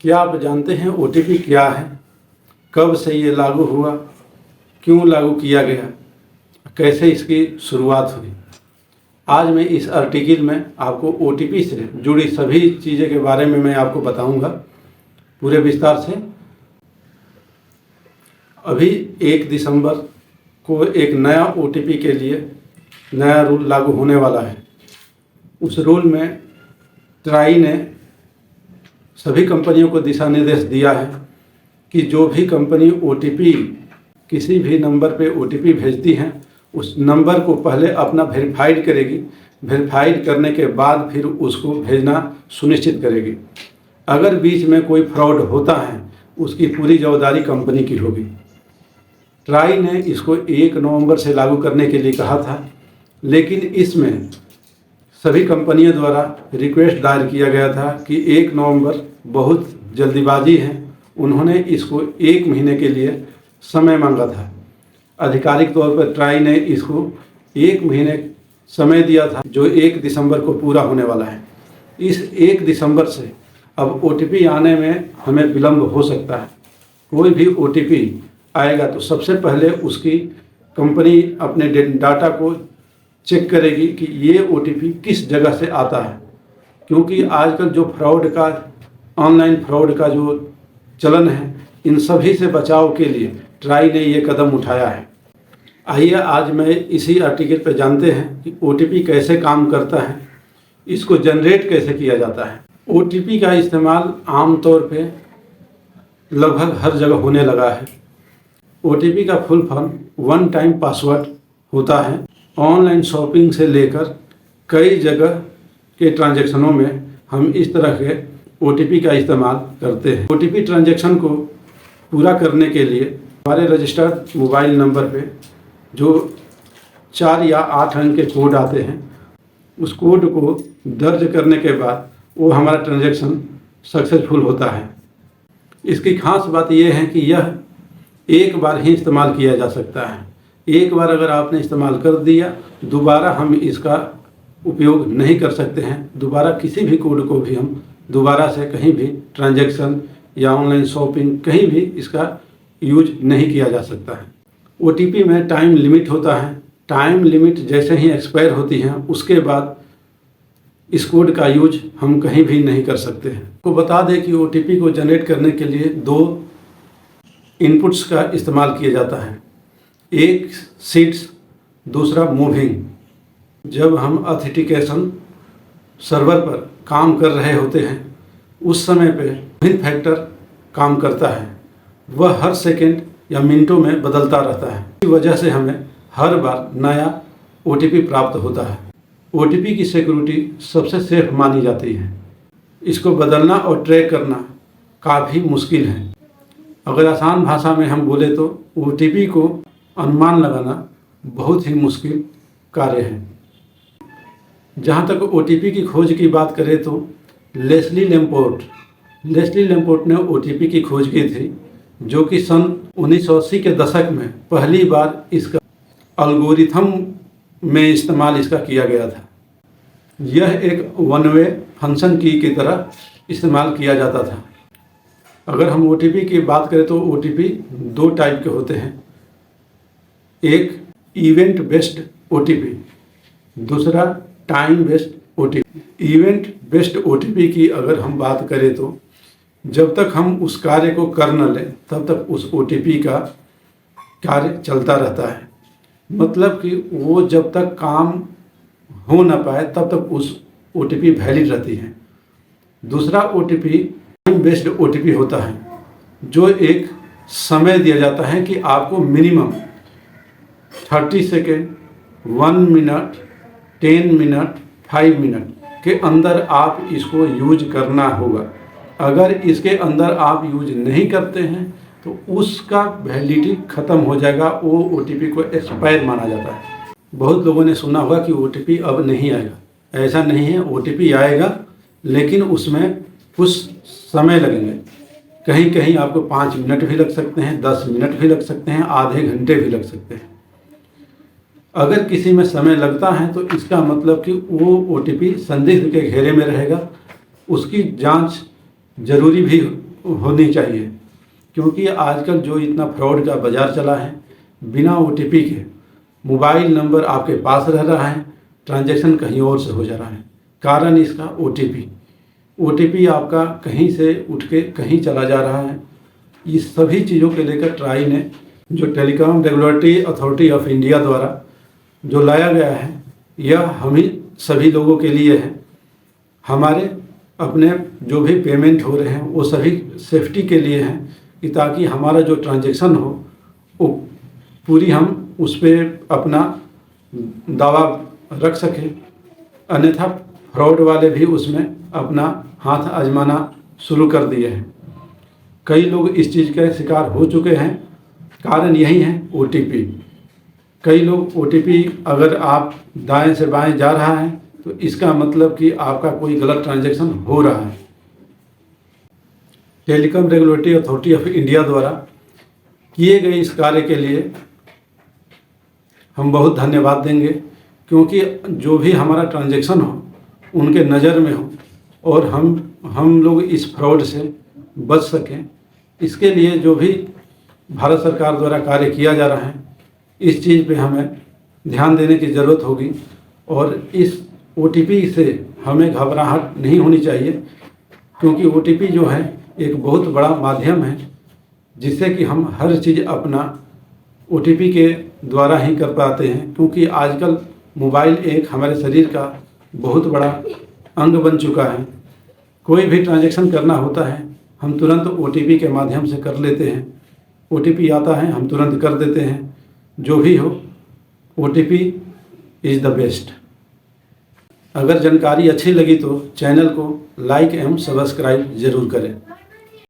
क्या आप जानते हैं ओटीपी क्या है, कब से ये लागू हुआ, क्यों लागू किया गया, कैसे इसकी शुरुआत हुई। आज मैं इस आर्टिकल में आपको ओटीपी से जुड़ी सभी चीज़ें के बारे में मैं आपको बताऊंगा पूरे विस्तार से। अभी 1 दिसंबर को एक नया ओटीपी के लिए नया रूल लागू होने वाला है। उस रूल में ट्राई ने सभी कंपनियों को दिशा निर्देश दिया है कि जो भी कंपनी ओटीपी किसी भी नंबर पे ओटीपी भेजती हैं उस नंबर को पहले अपना वेरीफाइड करेगी, वेरीफाइड करने के बाद फिर उसको भेजना सुनिश्चित करेगी। अगर बीच में कोई फ्रॉड होता है उसकी पूरी जवाबदारी कंपनी की होगी। ट्राई ने इसको 1 नवंबर से लागू करने के लिए कहा था, लेकिन इसमें सभी कंपनियों द्वारा रिक्वेस्ट दायर किया गया था कि 1 नवंबर बहुत जल्दीबाजी है। उन्होंने इसको 1 महीने के लिए समय मांगा था। आधिकारिक तौर पर ट्राई ने इसको 1 महीने समय दिया था, जो 1 दिसंबर को पूरा होने वाला है। इस 1 दिसंबर से अब ओटीपी आने में हमें विलम्ब हो सकता है। कोई भी ओटीपी आएगा तो सबसे पहले उसकी कंपनी अपने डाटा को चेक करेगी कि ये ओटीपी किस जगह से आता है, क्योंकि आजकल जो फ्रॉड का ऑनलाइन फ्रॉड का जो चलन है, इन सभी से बचाव के लिए ट्राई ने ये कदम उठाया है। आइए आज मैं इसी आर्टिकल पर जानते हैं कि ओटीपी कैसे काम करता है, इसको जनरेट कैसे किया जाता है। ओटीपी का इस्तेमाल आमतौर पे लगभग हर जगह होने लगा है। ओटीपी का full form one time password होता है। ऑनलाइन शॉपिंग से लेकर कई जगह के ट्रांजैक्शनों में हम इस तरह के ओटीपी का इस्तेमाल करते हैं। ओटीपी ट्रांजैक्शन को पूरा करने के लिए हमारे रजिस्टर्ड मोबाइल नंबर पे जो 4 या 8 अंक के कोड आते हैं, उस कोड को दर्ज करने के बाद वो हमारा ट्रांजैक्शन सक्सेसफुल होता है। इसकी खास बात यह है कि यह एक बार ही इस्तेमाल किया जा सकता है। एक बार अगर आपने इस्तेमाल कर दिया, दोबारा हम इसका उपयोग नहीं कर सकते हैं। दोबारा किसी भी कोड को भी हम दोबारा से कहीं भी ट्रांजैक्शन या ऑनलाइन शॉपिंग कहीं भी इसका यूज नहीं किया जा सकता है। ओटीपी में टाइम लिमिट होता है। टाइम लिमिट जैसे ही एक्सपायर होती है उसके बाद इस कोड का यूज हम कहीं भी नहीं कर सकते हैं। तो बता दें कि ओटीपी को जनरेट करने के लिए 2 इनपुट्स का इस्तेमाल किया जाता है। एक सीड्स, दूसरा मूविंग। जब हम ऑथेंटिकेशन सर्वर पर काम कर रहे होते हैं उस समय पे मूविंग फैक्टर काम करता है। वह हर सेकंड या मिनटों में बदलता रहता है। इस वजह से हमें हर बार नया ओटीपी प्राप्त होता है। ओटीपी की सिक्योरिटी सबसे सेफ मानी जाती है। इसको बदलना और ट्रैक करना काफ़ी मुश्किल है। अगर आसान भाषा में हम बोले तो ओटीपी को अनुमान लगाना बहुत ही मुश्किल कार्य है। जहाँ तक ओटीपी की खोज की बात करें तो लेस्ली लैम्पोर्ट ने ओटीपी की खोज की थी, जो कि सन 1980 के दशक में पहली बार इसका एल्गोरिथम में इस्तेमाल इसका किया गया था। यह एक वन वे फंक्शन की तरह इस्तेमाल किया जाता था। अगर हम ओटीपी की बात करें तो ओटीपी 2 टाइप के होते हैं। एक इवेंट बेस्ड ओटीपी, दूसरा time based OTP. Event based OTP की अगर हम बात करें तो जब तक हम उस कार्य को कर न लें तब तक उस ओटीपी का कार्य चलता रहता है। मतलब कि वो जब तक काम हो न पाए तब तक उस ओटीपी वैलिड रहती है। दूसरा ओटीपी टाइम बेस्ड ओटीपी होता है, जो एक समय दिया जाता है कि आपको minimum 30 second, 1 minute, 10 minute, 5 minute के अंदर आप इसको यूज करना होगा। अगर इसके अंदर आप यूज नहीं करते हैं तो उसका वैलिडिटी ख़त्म हो जाएगा। वो ओटीपी को एक्सपायर माना जाता है। बहुत लोगों ने सुना होगा कि ओटीपी अब नहीं आएगा। ऐसा नहीं है, ओटीपी आएगा, लेकिन उसमें कुछ समय लगेंगे। कहीं कहीं आपको 5 मिनट भी लग सकते हैं, 10 मिनट भी लग सकते हैं, आधे घंटे भी लग सकते हैं। अगर किसी में समय लगता है तो इसका मतलब कि वो ओटीपी संदिग्ध के घेरे में रहेगा। उसकी जांच जरूरी भी होनी चाहिए, क्योंकि आजकल जो इतना फ्रॉड का बाज़ार चला है, बिना OTP के मोबाइल नंबर आपके पास रह रहा है, ट्रांजैक्शन कहीं और से हो जा रहा है। कारण इसका OTP आपका कहीं से उठ के कहीं चला जा रहा है। इस सभी चीज़ों के लेकर ट्राई ने, जो telecom regulatory authority of India द्वारा जो लाया गया है, यह हम ही सभी लोगों के लिए है। हमारे अपने जो भी पेमेंट हो रहे हैं वो सभी सेफ्टी के लिए हैं, कि ताकि हमारा जो ट्रांजैक्शन हो वो पूरी हम उस पर अपना दावा रख सकें। अन्यथा फ्रॉड वाले भी उसमें अपना हाथ आजमाना शुरू कर दिए हैं। कई लोग इस चीज़ के शिकार हो चुके हैं। कारण यही है OTP। कई लोग OTP अगर आप दाएं से बाएं जा रहा है तो इसका मतलब कि आपका कोई गलत ट्रांजैक्शन हो रहा है। Telecom regulatory authority of India द्वारा किए गए इस कार्य के लिए हम बहुत धन्यवाद देंगे, क्योंकि जो भी हमारा ट्रांजैक्शन हो उनके नज़र में हो और हम लोग इस फ्रॉड से बच सकें। इसके लिए जो भी भारत सरकार द्वारा कार्य किया जा रहा है, इस चीज़ पे हमें ध्यान देने की ज़रूरत होगी और इस OTP से हमें घबराहट नहीं होनी चाहिए, क्योंकि OTP जो है एक बहुत बड़ा माध्यम है जिससे कि हम हर चीज़ अपना OTP के द्वारा ही कर पाते हैं। क्योंकि आजकल मोबाइल एक हमारे शरीर का बहुत बड़ा अंग बन चुका है। कोई भी ट्रांजैक्शन करना होता है हम तुरंत OTP के माध्यम से कर लेते हैं। OTP आता है हम तुरंत कर देते हैं। जो भी हो, OTP इज़ द बेस्ट। अगर जानकारी अच्छी लगी तो चैनल को लाइक एवं सब्सक्राइब ज़रूर करें।